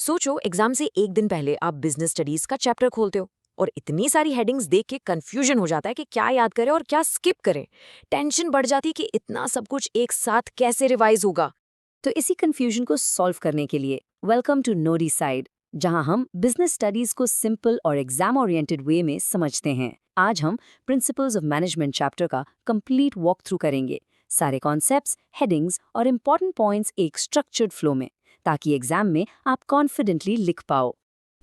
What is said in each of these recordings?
सोचो एग्जाम से एक दिन पहले आप बिजनेस स्टडीज का चैप्टर खोलते हो और इतनी सारी हेडिंग्स देख के कंफ्यूजन हो जाता है कि क्या याद करें और क्या स्किप करें। टेंशन बढ़ जाती है कि इतना सब कुछ एक साथ कैसे रिवाइज होगा। तो इसी कंफ्यूजन को सॉल्व करने के लिए वेलकम टू नो डिसाइड, जहां हम बिजनेस स्टडीज को सिंपल और एग्जाम ओरिएंटेड वे में समझते हैं। आज हम प्रिंसिपल्स ऑफ मैनेजमेंट चैप्टर का कंप्लीट वॉक थ्रू करेंगे, सारे कॉन्सेप्ट्स, हेडिंग्स और इम्पॉर्टेंट पॉइंट्स एक स्ट्रक्चर्ड फ्लो में, ताकि एग्जाम में आप कॉन्फिडेंटली लिख पाओ।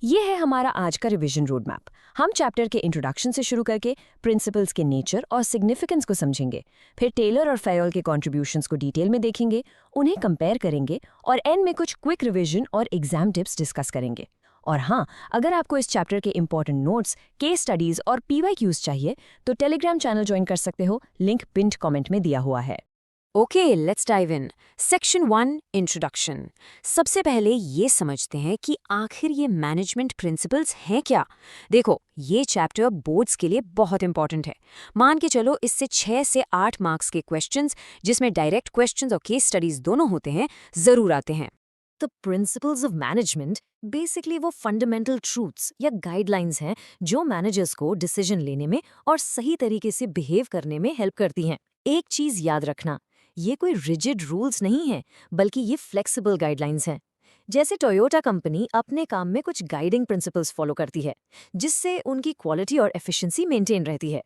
ये है हमारा आज का रिवीजन रोड मैप। हम चैप्टर के इंट्रोडक्शन से शुरू करके प्रिंसिपल्स के नेचर और सिग्निफिकेंस को समझेंगे, फिर टेलर और फैयल के कॉन्ट्रीब्यूशंस को डिटेल में देखेंगे, उन्हें कंपेयर करेंगे और एंड में कुछ क्विक रिवीजन और एग्जाम टिप्स डिस्कस करेंगे। और हाँ, अगर आपको इस चैप्टर के इंपॉर्टेंट नोट्स, केस स्टडीज और PYQs चाहिए तो टेलीग्राम चैनल ज्वाइन कर सकते हो, लिंक पिन्ड कमेंट में दिया हुआ है। Okay, let's dive in. Section 1, introduction. सबसे पहले ये समझते हैं कि आखिर ये मैनेजमेंट प्रिंसिपल्स हैं क्या। देखो, ये चैप्टर बोर्ड्स के लिए बहुत इंपॉर्टेंट है। मान के चलो इससे 6 से 8 मार्क्स के क्वेश्चंस, जिसमें डायरेक्ट क्वेश्चंस और केस स्टडीज दोनों होते हैं, जरूर आते हैं। तो प्रिंसिपल्स ऑफ मैनेजमेंट बेसिकली वो फंडामेंटल ट्रूथ्स या गाइडलाइंस हैं जो मैनेजर्स को डिसीजन लेने में और सही तरीके से बिहेव करने में हेल्प करती हैं। एक चीज याद रखना, ये कोई रिजिड रूल्स नहीं है, बल्कि ये फ्लेक्सिबल गाइडलाइंस हैं। जैसे टोयोटा कंपनी अपने काम में कुछ गाइडिंग प्रिंसिपल्स फॉलो करती है, जिससे उनकी क्वालिटी और एफिशिएंसी मेंटेन रहती है।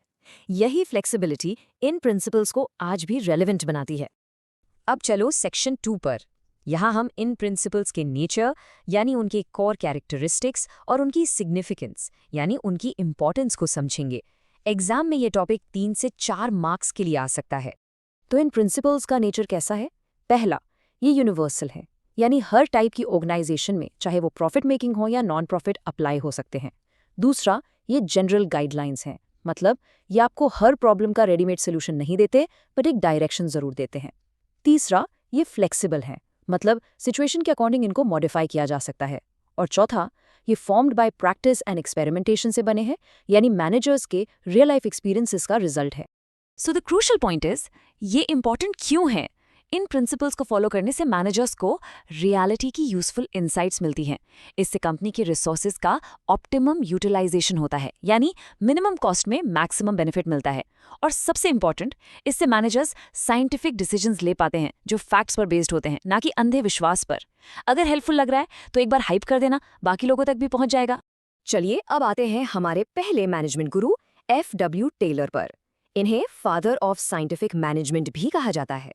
यही फ्लेक्सिबिलिटी इन प्रिंसिपल्स को आज भी रेलेवेंट बनाती है। अब चलो सेक्शन 2 पर। यहाँ हम इन प्रिंसिपल्स के नेचर यानी उनके कोर कैरेक्टरिस्टिक्स और उनकी सिग्निफिकेंस यानी उनकी इंपॉर्टेंस को समझेंगे। एग्जाम में ये टॉपिक 3 से 4 मार्क्स के लिए आ सकता है। तो इन प्रिंसिपल्स का नेचर कैसा है? पहला, ये यूनिवर्सल है, यानी हर टाइप की ऑर्गेनाइजेशन में, चाहे वो प्रॉफिट मेकिंग हो या नॉन प्रॉफिट, अप्लाई हो सकते हैं। दूसरा, ये जनरल गाइडलाइंस हैं, मतलब ये आपको हर प्रॉब्लम का रेडीमेड सोल्यूशन नहीं देते, बट एक डायरेक्शन जरूर देते हैं। तीसरा, ये फ्लेक्सिबल है, मतलब सिचुएशन के अकॉर्डिंग इनको मॉडिफाई किया जा सकता है। और चौथा, ये formed by practice and experimentation से बने हैं, यानी मैनेजर्स के रियल लाइफ एक्सपीरियंसेस का रिजल्ट है। So the crucial point is, ये इंपॉर्टेंट क्यों है? इन प्रिंसिपल्स को फॉलो करने से मैनेजर्स को रियलिटी की यूजफुल इंसाइट्स मिलती हैं। इससे कंपनी के रिसोर्सेज का ऑप्टिमम यूटिलाइजेशन होता है, यानी मिनिमम कॉस्ट में मैक्सिमम बेनिफिट मिलता है। और सबसे इंपॉर्टेंट, इससे मैनेजर्स साइंटिफिक डिसीजंस ले पाते हैं जो फैक्ट्स पर बेस्ड होते हैं, ना कि अंधे विश्वास पर। अगर हेल्पफुल लग रहा है तो एक बार हाइप कर देना, बाकी लोगों तक भी पहुंच जाएगा। चलिए अब आते हैं हमारे पहले मैनेजमेंट गुरु FW टेलर पर। इन्हें फादर ऑफ साइंटिफिक मैनेजमेंट भी कहा जाता है।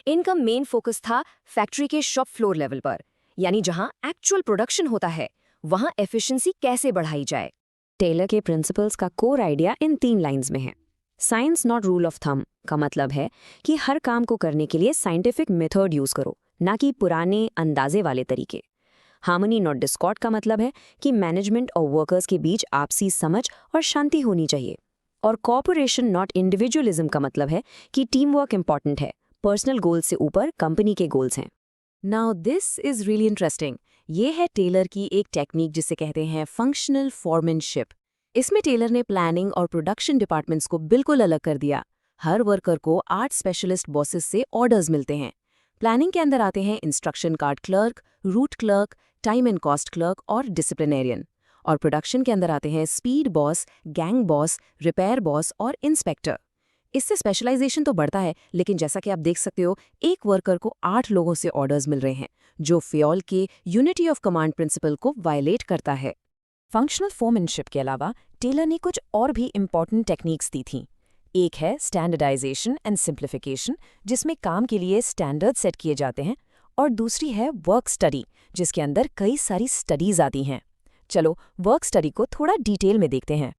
इनका मेन फोकस था फैक्ट्री के शॉप फ्लोर लेवल पर, यानी जहां एक्चुअल प्रोडक्शन होता है, वहां एफिशिएंसी कैसे बढ़ाई जाए। टेलर के प्रिंसिपल्स का कोर आइडिया इन 3 लाइंस में है। Science not rule of thumb का मतलब है कि हर काम को करने के लिए साइंटिफिक मेथड यूज करो, ना कि पुराने अंदाजे वाले तरीके। हार्मनी नॉट डिस्कॉर्ड का मतलब है कि मैनेजमेंट और वर्कर्स के बीच आपसी समझ और शांति होनी चाहिए। और कॉर्पोरेशन नॉट इंडिविजुअलिज्म का मतलब है कि टीम वर्क इंपॉर्टेंट है, पर्सनल गोल्स से ऊपर कंपनी के गोल्स हैं। Now this is really interesting. ये है टेलर की एक टेक्निक जिसे कहते हैं फंक्शनल फोरमैनशिप। इसमें टेलर ने प्लानिंग और प्रोडक्शन डिपार्टमेंट्स को बिल्कुल अलग कर दिया। हर वर्कर को 8 स्पेशलिस्ट बॉसेस से ऑर्डर्स मिलते हैं। प्लानिंग के अंदर आते हैं instruction card clerk, root clerk, time and cost clerk और डिसिप्लिनेरियन। और प्रोडक्शन के अंदर आते हैं speed boss, gang boss, repair boss और इंस्पेक्टर। इससे स्पेशलाइजेशन तो बढ़ता है, लेकिन जैसा कि आप देख सकते हो, एक वर्कर को 8 लोगों से ऑर्डर्स मिल रहे हैं, जो फ्योल के यूनिटी ऑफ कमांड प्रिंसिपल को वायलेट करता है। फंक्शनल फोरमैनशिप के अलावा टेलर ने कुछ और भी इंपॉर्टेंट टेक्निक्स दी थीं। एक है स्टैंडर्डाइजेशन एंड सिंप्लीफिकेशन, जिसमें काम के लिए स्टैंडर्ड सेट किए जाते हैं, और दूसरी है वर्क स्टडी, जिसके अंदर कई सारी स्टडीज आती हैं। चलो वर्क स्टडी को थोड़ा डिटेल में देखते हैं।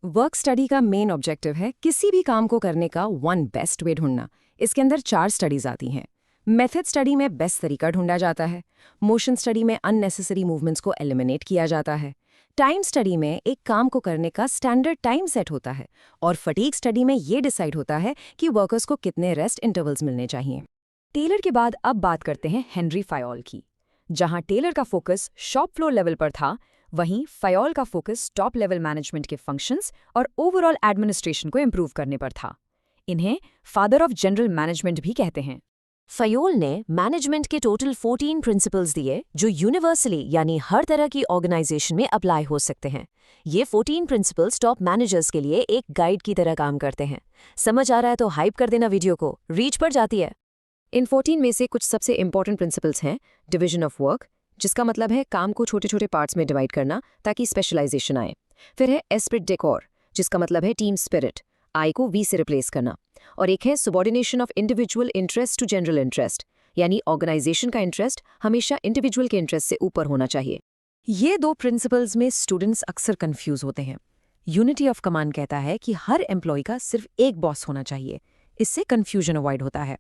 वर्क स्टडी का मेन ऑब्जेक्टिव है किसी भी काम को करने का वन बेस्ट वे ढूंढना। इसके अंदर 4 स्टडीज आती हैं। मेथड स्टडी में बेस्ट तरीका ढूंढा जाता है। मोशन स्टडी में अननेसेसरी मूवमेंट्स को एलिमिनेट किया जाता है। टाइम स्टडी में एक काम को करने का स्टैंडर्ड टाइम सेट होता है। और फटीग स्टडी में ये डिसाइड होता है कि वर्कर्स को कितने रेस्ट इंटरवल्स मिलने चाहिए। टेलर के बाद अब बात करते हैं हेनरी फयोल की। जहां टेलर का फोकस शॉप फ्लोर लेवल पर था, वहीं फयोल का फोकस टॉप लेवल मैनेजमेंट के फंक्शंस और ओवरऑल एडमिनिस्ट्रेशन को इंप्रूव करने पर था। इन्हें फादर ऑफ जनरल मैनेजमेंट भी कहते हैं। फयोल ने मैनेजमेंट के टोटल 14 प्रिंसिपल्स दिए जो यूनिवर्सली यानी हर तरह की ऑर्गेनाइजेशन में अप्लाई हो सकते हैं। ये 14 प्रिंसिपल्स टॉप मैनेजर्स के लिए एक गाइड की तरह काम करते हैं। समझ आ रहा है तो हाइप कर देना वीडियो को, रीच पर जाती है। इन 14 में से कुछ सबसे इंपॉर्टेंट प्रिंसिपल्स हैं डिवीजन ऑफ वर्क, जिसका मतलब है काम को छोटे छोटे पार्ट्स में डिवाइड करना ताकि स्पेशलाइजेशन आए। फिर है एस्पिरिट डेकोर, जिसका मतलब है टीम स्पिरिट, आई को वी से रिप्लेस करना। और एक है subordination of individual interest to general interest, यानी ऑर्गेनाइजेशन का इंटरेस्ट हमेशा इंडिविजुअल के इंटरेस्ट से ऊपर होना चाहिए। ये दो प्रिंसिपल्स में स्टूडेंट्स अक्सर कंफ्यूज होते हैं। यूनिटी ऑफ कमांड कहता है कि हर एम्प्लॉय का सिर्फ एक बॉस होना चाहिए, इससे कंफ्यूजन अवॉइड होता है।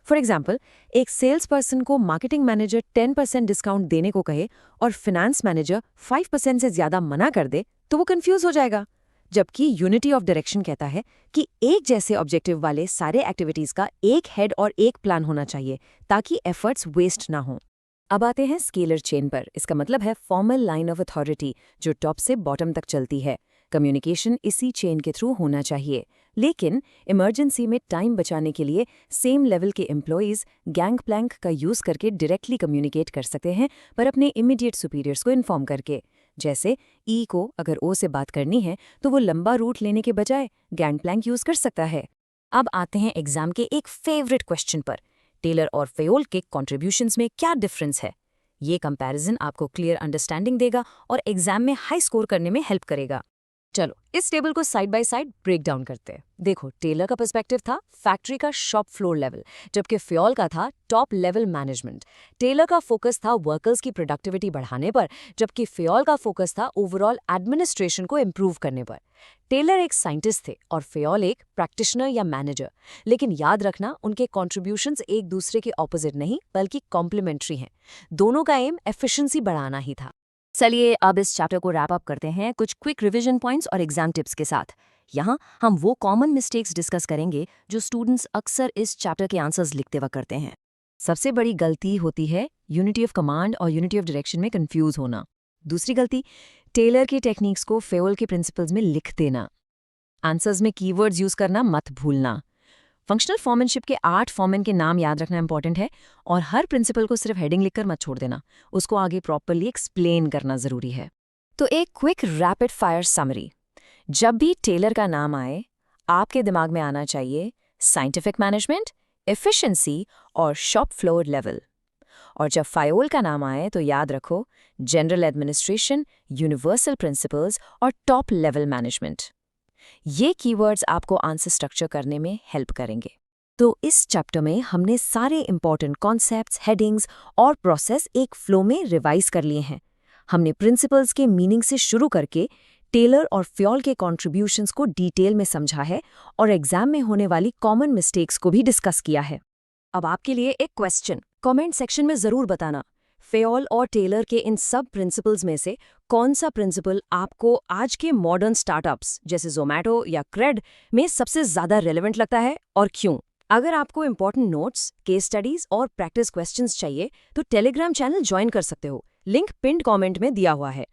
फॉर एग्जाम्पल, एक सेल्स पर्सन को मार्केटिंग मैनेजर 10% डिस्काउंट देने को कहे और फिनेंस मैनेजर 5% से ज्यादा मना कर दे तो वो कंफ्यूज हो जाएगा। जबकि यूनिटी ऑफ डायरेक्शन कहता है कि एक जैसे ऑब्जेक्टिव वाले सारे एक्टिविटीज का एक हेड और एक प्लान होना चाहिए ताकि एफर्ट्स वेस्ट ना हो। अब आते हैं स्केलर चेन पर। इसका मतलब है फॉर्मल लाइन ऑफ अथॉरिटी जो टॉप से बॉटम तक चलती है। कम्युनिकेशन इसी चेन के थ्रू होना चाहिए, लेकिन इमरजेंसी में टाइम बचाने के लिए सेम लेवल के एम्प्लॉयज गैंग प्लैंक का यूज करके डायरेक्टली कम्युनिकेट कर सकते हैं, पर अपने इमीडिएट सुपीरियर्स को इन्फॉर्म करके। जैसे ई को अगर ओ से बात करनी है तो वो लंबा रूट लेने के बजाय गैंग प्लैंक यूज कर सकता है। अब आते हैं एग्जाम के एक फेवरेट क्वेश्चन पर, टेलर और फेयोल के कॉन्ट्रीब्यूशंस में क्या डिफरेंस है। ये कंपैरिजन आपको क्लियर अंडरस्टैंडिंग देगा और एग्जाम में हाई स्कोर करने में हेल्प करेगा। चलो इस टेबल को side by side break down करते हैं। देखो, टेलर का पर्सपेक्टिव था फैक्ट्री का शॉप फ्लोर लेवल, जबकि फेयोल का था टॉप लेवल मैनेजमेंट। टेलर का फोकस था वर्कर्स की प्रोडक्टिविटी बढ़ाने पर, जबकि फेयोल का फोकस था ओवरऑल एडमिनिस्ट्रेशन को इम्प्रूव करने पर। टेलर एक साइंटिस्ट थे और फेयोल एक प्रैक्टिशनर या मैनेजर, लेकिन याद रखना उनके कॉन्ट्रीब्यूशंस एक दूसरे के ऑपोजिट नहीं बल्कि कॉम्प्लीमेंट्री हैं। दोनों का एम एफिशिएंसी बढ़ाना ही था। चलिए अब इस चैप्टर को रैप अप करते हैं कुछ क्विक रिवीजन पॉइंट्स और एग्जाम टिप्स के साथ। यहाँ हम वो कॉमन मिस्टेक्स डिस्कस करेंगे जो स्टूडेंट्स अक्सर इस चैप्टर के आंसर्स लिखते वक्त करते हैं। सबसे बड़ी गलती होती है यूनिटी ऑफ कमांड और यूनिटी ऑफ डायरेक्शन में कंफ्यूज होना। दूसरी गलती, टेलर की टेक्निक्स को फेयोल के प्रिंसिपल्स में लिख देना। आंसर्स में कीवर्ड्स यूज करना मत भूलना। फंक्शनल फॉर्मनशिप के 8 फॉर्मन के नाम याद रखना इंपॉर्टेंट है और हर प्रिंसिपल को सिर्फ हेडिंग लिखकर मत छोड़ देना, उसको आगे प्रॉपर्ली एक्सप्लेन करना जरूरी है। तो एक क्विक रैपिड फायर समरी। जब भी टेलर का नाम आए, आपके दिमाग में आना चाहिए साइंटिफिक मैनेजमेंट, एफिशिएंसी और शॉप फ्लोर लेवल। और जब फेयोल का नाम आए तो याद रखो जनरल एडमिनिस्ट्रेशन, यूनिवर्सल प्रिंसिपल्स और टॉप लेवल मैनेजमेंट। ये कीवर्ड्स आपको आंसर स्ट्रक्चर करने में हेल्प करेंगे। तो इस चैप्टर में हमने सारे इंपॉर्टेंट कॉन्सेप्ट्स, हेडिंग्स और प्रोसेस एक फ्लो में रिवाइज कर लिए हैं। हमने प्रिंसिपल्स के मीनिंग से शुरू करके टेलर और फेयोल के कॉन्ट्रीब्यूशंस को डिटेल में समझा है और एग्जाम में होने वाली कॉमन मिस्टेक्स को भी डिस्कस किया है। अब आपके लिए एक क्वेश्चन, कमेंट सेक्शन में जरूर बताना, फेयोल और टेलर के इन सब प्रिंसिपल्स में से कौन सा प्रिंसिपल आपको आज के मॉडर्न स्टार्टअप्स जैसे ज़ोमैटो या क्रेड में सबसे ज़्यादा रेलेवेंट लगता है और क्यों। अगर आपको इंपॉर्टेंट नोट्स, केस स्टडीज और प्रैक्टिस क्वेश्चंस चाहिए तो टेलीग्राम चैनल ज्वाइन कर सकते हो, लिंक पिन्ड कमेंट में दिया हुआ है।